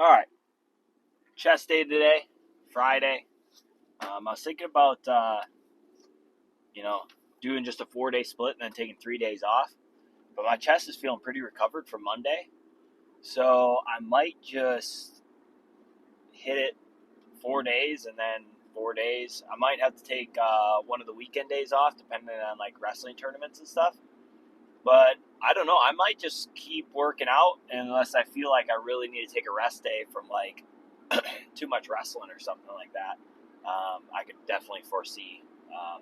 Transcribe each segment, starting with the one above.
All right, chest day today, Friday. I was thinking about, you know, doing just a 4-day split and then taking 3 days off. But my chest is feeling pretty recovered from Monday. So I might just hit it 4 days and then 4 days. I might have to take one of the weekend days off, depending on like wrestling tournaments and stuff. But I don't know. I might just keep working out unless I feel like I really need to take a rest day from like too much wrestling or something like that. I could definitely foresee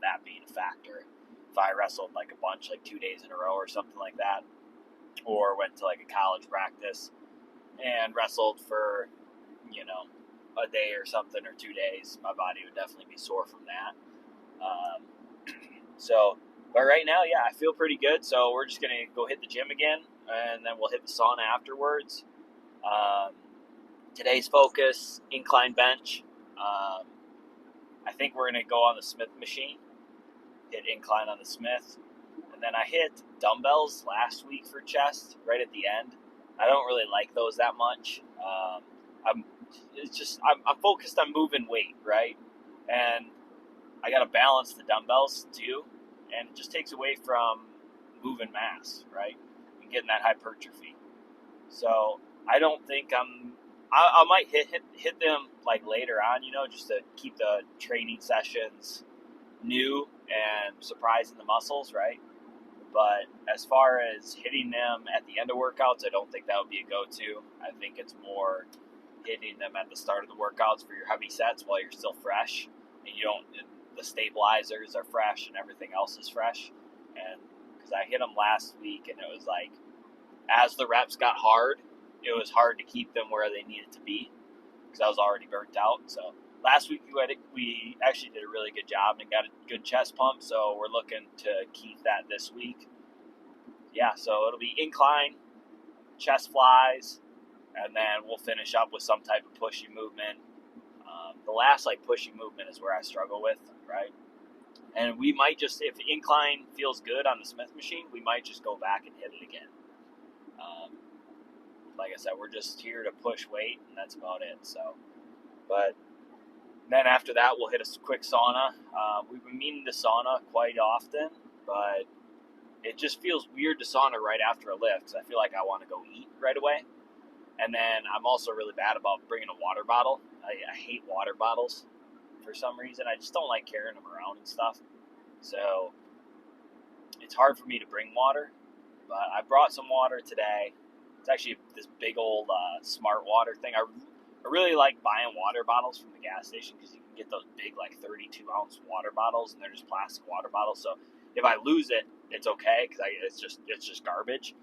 that being a factor. If I wrestled like a bunch, like 2 days in a row or something like that, or went to like a college practice and wrestled for, a day or something or 2 days, my body would definitely be sore from that. But right now, yeah, I feel pretty good. So we're just going to go hit the gym again, and then we'll hit the sauna afterwards. Today's focus, incline bench. I think we're going to go on the Smith machine, hit incline on the Smith. And then I hit dumbbells last week for chest right at the end. I don't really like those that much. I'm focused on moving weight, right? And I got to balance the dumbbells too. And it just takes away from moving mass, right? And getting that hypertrophy. So I don't think I might hit them like later on, just to keep the training sessions new and surprising the muscles, right? But as far as hitting them at the end of workouts, I don't think that would be a go-to. I think it's more hitting them at the start of the workouts for your heavy sets while you're still fresh, and the stabilizers are fresh and everything else is fresh. And because I hit them last week, and it was like, as the reps got hard, it was hard to keep them where they needed to be because I was already burnt out. So last week we actually did a really good job and got a good chest pump, so we're looking to keep that this week. Yeah, so it'll be incline, chest flies, and then we'll finish up with some type of pushy movement. The last pushy movement is where I struggle with, right? And we might just, if incline feels good on the Smith machine, we might just go back and hit it again. Like I said, we're just here to push weight, and that's about it. So, but then after that, we'll hit a quick sauna. We've been meaning to sauna quite often, but it just feels weird to sauna right after a lift because I feel like I want to go eat right away. And then I'm also really bad about bringing a water bottle. I hate water bottles for some reason. I just don't like carrying them around and stuff. So it's hard for me to bring water. But I brought some water today. It's actually this big old smart water thing. I really like buying water bottles from the gas station because you can get those big 32-ounce water bottles, and they're just plastic water bottles. So if I lose it, it's okay because it's just garbage.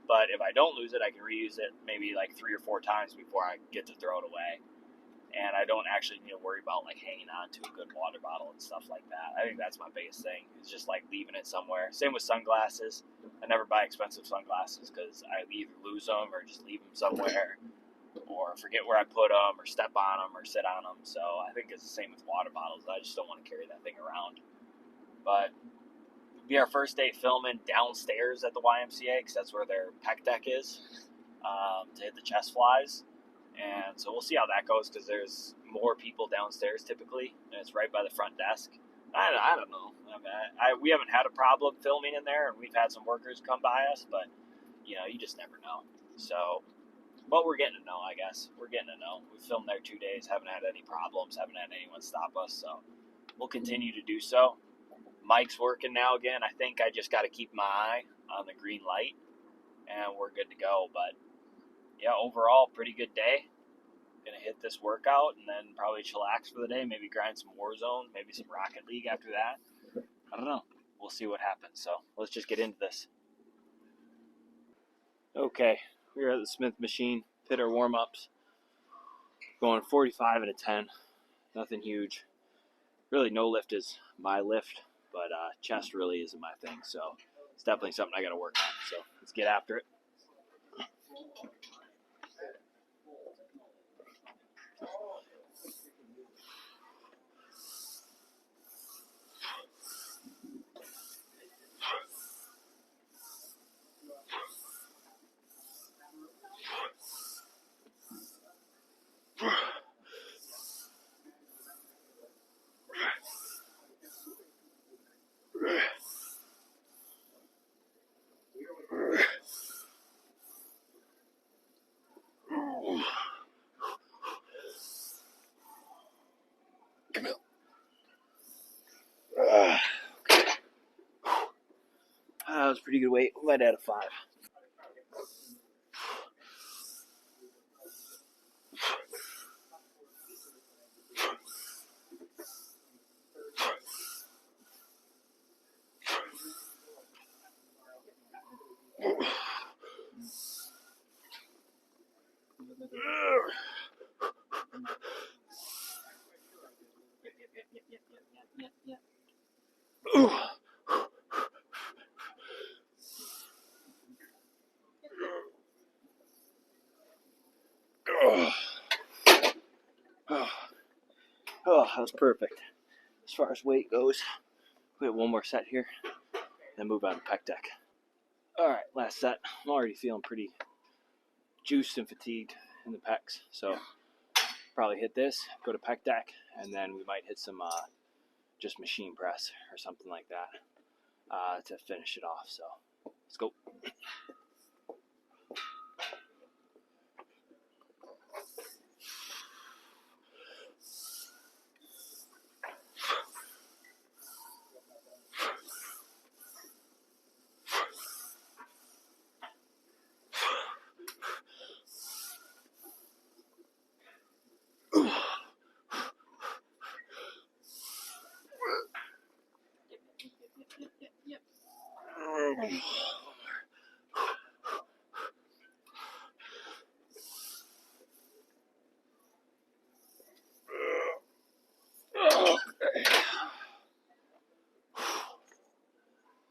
But if I don't lose it, I can reuse it maybe 3 or 4 times before I get to throw it away. And I don't actually need to worry about hanging on to a good water bottle and stuff like that. I think that's my biggest thing. It's just leaving it somewhere. Same with sunglasses. I never buy expensive sunglasses because I either lose them or just leave them somewhere, or forget where I put them, or step on them, or sit on them. So I think it's the same with water bottles. I just don't want to carry that thing around. But it'll be our first day filming downstairs at the YMCA because that's where their pec deck is, to hit the chest flies. And so we'll see how that goes because there's more people downstairs typically, and it's right by the front desk. I don't know. We haven't had a problem filming in there, and we've had some workers come by us, but you just never know. So, but we're getting to know, I guess. We're getting to know. We've filmed there 2 days, haven't had any problems, haven't had anyone stop us, so we'll continue to do so. Mike's working now again. I think I just got to keep my eye on the green light, and we're good to go. But yeah, overall, pretty good day. Gonna hit this workout and then probably chillax for the day. Maybe grind some Warzone, maybe some Rocket League after that. I don't know. We'll see what happens. So let's just get into this. Okay, we're at the Smith machine. Hit our warm-ups. Going 45 out of 10. Nothing huge. Really, no lift is my lift, but chest really isn't my thing. So it's definitely something I got to work on. So let's get after it. Come here. That was a pretty good weight. Might add a 5. Oh, that was perfect. As far as weight goes, we have one more set here, then move on to pec deck. Alright, last set. I'm already feeling pretty juiced and fatigued in the pecs, so probably hit this, go to pec deck, and then we might hit some just machine press or something like that to finish it off. So let's go.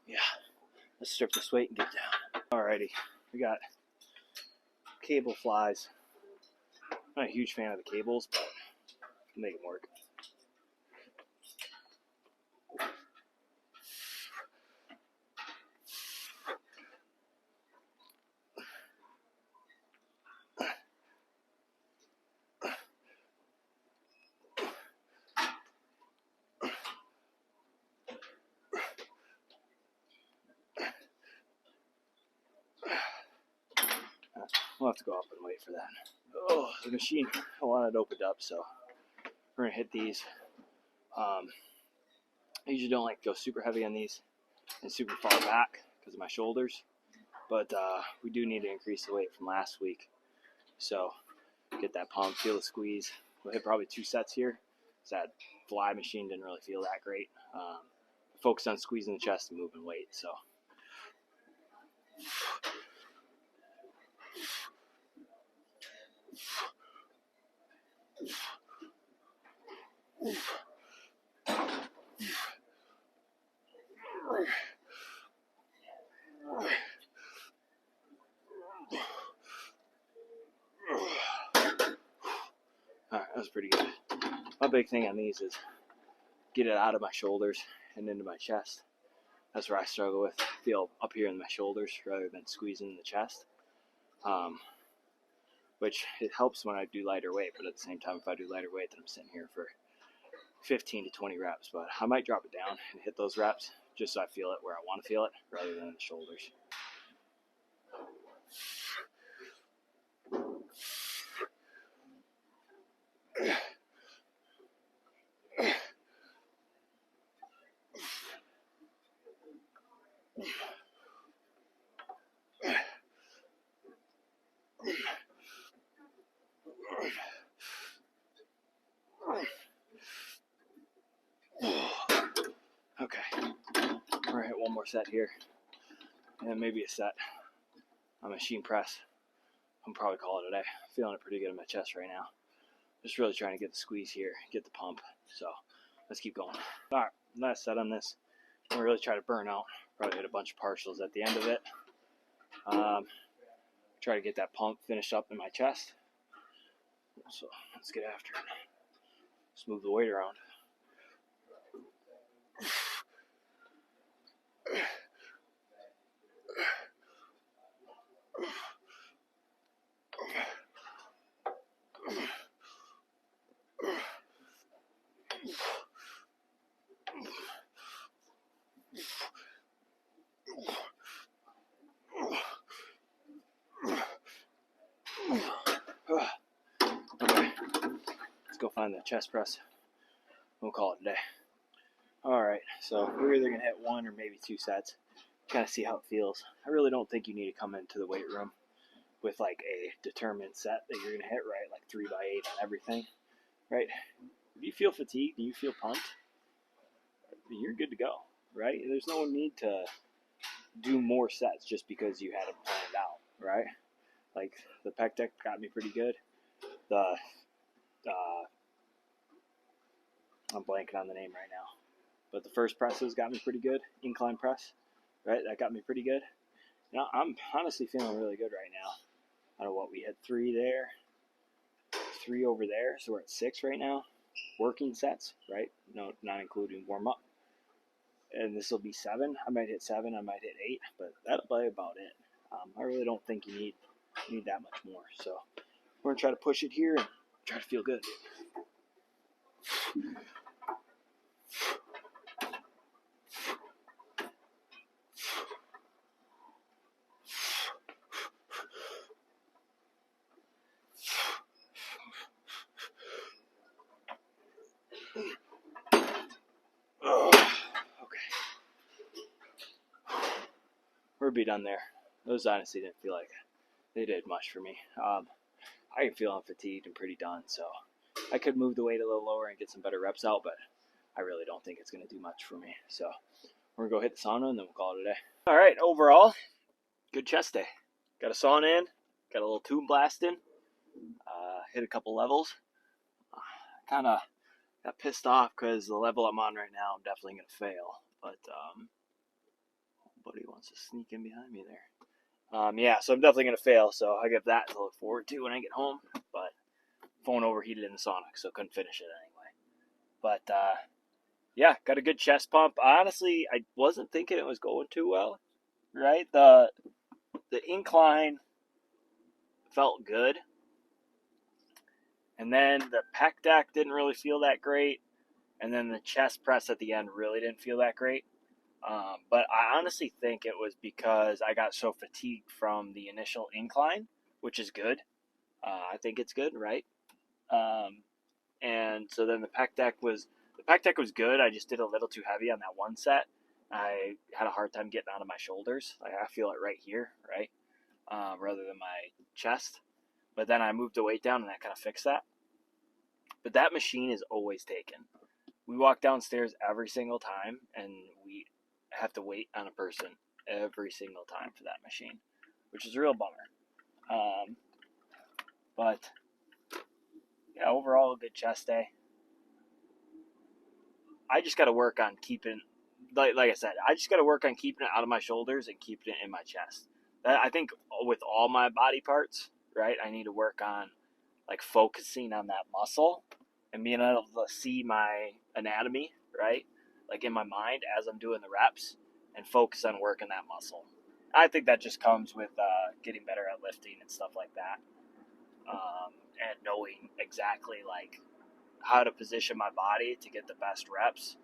Yeah, let's strip this weight and get down. Alrighty, we got cable flies. I'm not a huge fan of the cables, but we'll make it work. We'll have to go up and wait for that. Oh, the machine, I want it opened up, so we're gonna hit these. I usually don't like to go super heavy on these and super far back because of my shoulders, but we do need to increase the weight from last week. So get that pump, feel the squeeze. We'll hit probably 2 sets here. That fly machine didn't really feel that great. Focus on squeezing the chest and moving weight. So. Alright, that was pretty good. My big thing on these is get it out of my shoulders and into my chest. That's where I struggle with. Feel up here in my shoulders rather than squeezing in the chest. Which it helps when I do lighter weight, but at the same time, if I do lighter weight, then I'm sitting here for 15 to 20 reps. But I might drop it down and hit those reps just so I feel it where I want to feel it rather than in the shoulders. Okay, we're gonna hit one more set here, and then maybe a set on machine press. I'm probably call it a day. Feeling it pretty good in my chest right now. Just really trying to get the squeeze here, get the pump. So let's keep going. All right, last set on this. I'm really try to burn out. Probably hit a bunch of partials at the end of it. Try to get that pump finished up in my chest. So let's get after it. Let's move the weight around. on the chest press. We'll call it a day. Alright, so we're either going to hit 1 or maybe 2 sets. Kind of see how it feels. I really don't think you need to come into the weight room with like a determined set that you're going to hit, right? Like 3 by 8 on everything, right? If you feel fatigued and you feel pumped, you're good to go, right? There's no need to do more sets just because you had them planned out, right? Like the pec deck got me pretty good. I'm blanking on the name right now, but the first presses got me pretty good. Incline press, right? That got me pretty good. Now I'm honestly feeling really good right now. I don't know what we had 3 there, 3 over there, so we're at 6 right now. Working sets, right? No, not including warm up. And this will be 7. I might hit 7. I might hit 8, but that'll be about it. I really don't think you need that much more. So we're gonna try to push it here and try to feel good. Okay. We're be done there. Those honestly didn't feel like they did much for me. I am feeling fatigued and pretty done, so I could move the weight a little lower and get some better reps out, but I really don't think it's going to do much for me. So we're going to go hit the sauna and then we'll call it a day. All right, overall, good chest day. Got a sauna in, got a little tube blasting, hit a couple levels. Kind of got pissed off because the level I'm on right now, I'm definitely going to fail. But buddy wants to sneak in behind me there. Yeah, so I'm definitely going to fail, so I got that to look forward to when I get home. But phone overheated in the sauna, so couldn't finish it anyway. But yeah, got a good chest pump. Honestly, I wasn't thinking it was going too well, right? The incline felt good. And then the pec deck didn't really feel that great. And then the chest press at the end really didn't feel that great. But I honestly think it was because I got so fatigued from the initial incline, which is good. I think it's good, right? And so then the pec deck was good. I just did a little too heavy on that one set. I had a hard time getting out of my shoulders. Like I feel it right here, right, rather than my chest. But then I moved the weight down, and that kind of fixed that. But that machine is always taken. We walk downstairs every single time, and we have to wait on a person every single time for that machine, which is a real bummer. But yeah, overall a good chest day. I just got to work on keeping, like I said, I just got to work on keeping it out of my shoulders and keeping it in my chest. I think with all my body parts, right, I need to work on like focusing on that muscle and being able to see my anatomy, right, like in my mind as I'm doing the reps and focus on working that muscle. I think that just comes with getting better at lifting and stuff like that, and knowing exactly like how to position my body to get the best reps.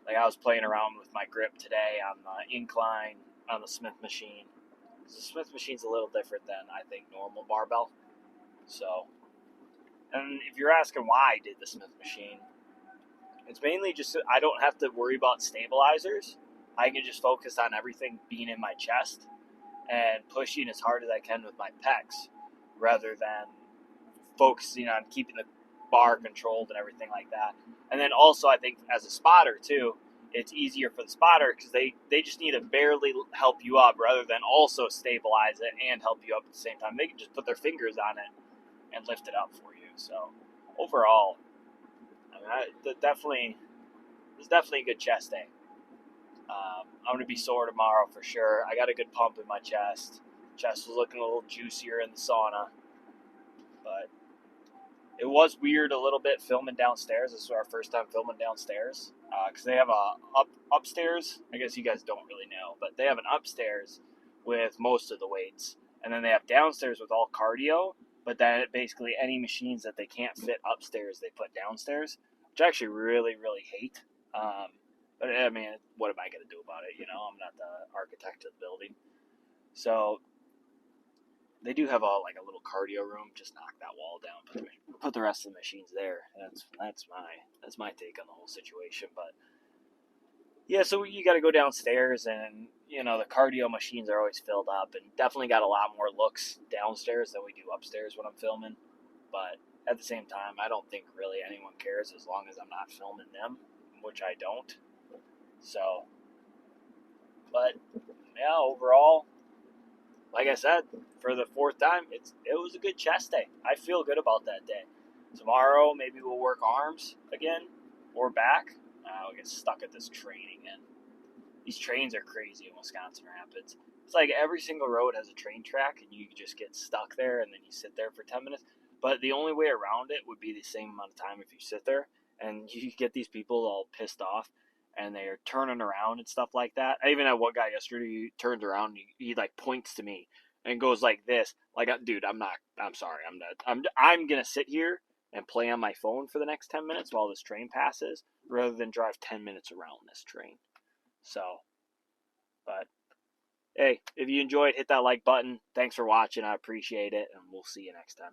Like I was playing around with my grip today on the incline on the Smith machine. The Smith machine's a little different than I think normal barbell. So, and if you're asking why I did the Smith machine, it's mainly just so I don't have to worry about stabilizers. I can just focus on everything being in my chest and pushing as hard as I can with my pecs, rather than focusing on keeping the bar controlled and everything like that. And then also I think as a spotter too, it's easier for the spotter because they just need to barely help you up rather than also stabilize it and help you up at the same time. They can just put their fingers on it and lift it up for you. So overall, I mean, it's definitely a good chest day. I'm going to be sore tomorrow for sure. I got a good pump in my chest. Chest was looking a little juicier in the sauna. But it was weird a little bit filming downstairs. This was our first time filming downstairs. Because they have a upstairs. I guess you guys don't really know. But they have an upstairs with most of the weights. And then they have downstairs with all cardio. But then basically any machines that they can't fit upstairs, they put downstairs. Which I actually really, really hate. But I mean, what am I going to do about it? You know, I'm not the architect of the building. So they do have a little cardio room. Just knock that wall down, put put the rest of the machines there. That's my take on the whole situation. But yeah, so you got to go downstairs, and the cardio machines are always filled up, and definitely got a lot more looks downstairs than we do upstairs when I'm filming. But at the same time, I don't think really anyone cares as long as I'm not filming them, which I don't. So, but yeah, overall, like I said, for the fourth time, it was a good chest day. I feel good about that day. Tomorrow, maybe we'll work arms again or back. I'll get stuck at this train again. These trains are crazy in Wisconsin Rapids. It's like every single road has a train track, and you just get stuck there, and then you sit there for 10 minutes. But the only way around it would be the same amount of time if you sit there, and you get these people all pissed off, and they are turning around and stuff like that. I even had one guy yesterday, he turns around, and he like points to me and goes like this, like, dude, I'm sorry, I'm gonna sit here and play on my phone for the next 10 minutes while this train passes, rather than drive 10 minutes around this train. So, but hey, if you enjoyed, hit that like button. Thanks for watching. I appreciate it, and we'll see you next time.